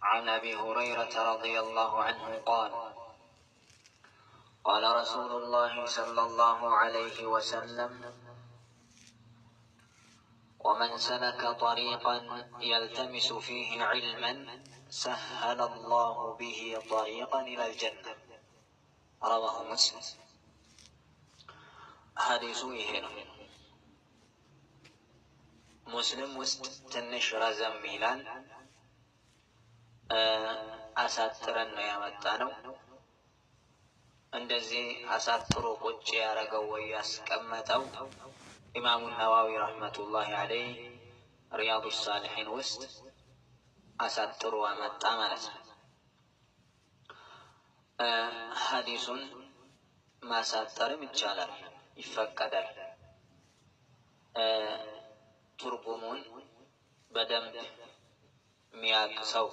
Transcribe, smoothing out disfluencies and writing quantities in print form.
عن أبي هريرة رضي الله عنه قال قال رسول الله صلى الله عليه وسلم ومن سلك طريقا يلتمس فيه علما سهل الله به طريقا إلى الجنة رواه مسلم حديث ይሄ مسلم ውስጥ ትንሽ ረዘም ይላል አሳጥረን ነው ያመጣነው እንደዚህ አሳጥሮ ቁጭ ያረገው ወይ ያስቀመጠው ኢማሙ ነዋዊ ረህመቱላሂ ዐለይሂ ሪያዱ ሳሊሒን ውስጥ አሳጥሮ አመጣ ማለት ነው። ሐዲሱን ማሳጠርም ይቻላል ይፈቀዳል። ትርጉሙን በደንብ የሚያውቅ ሰው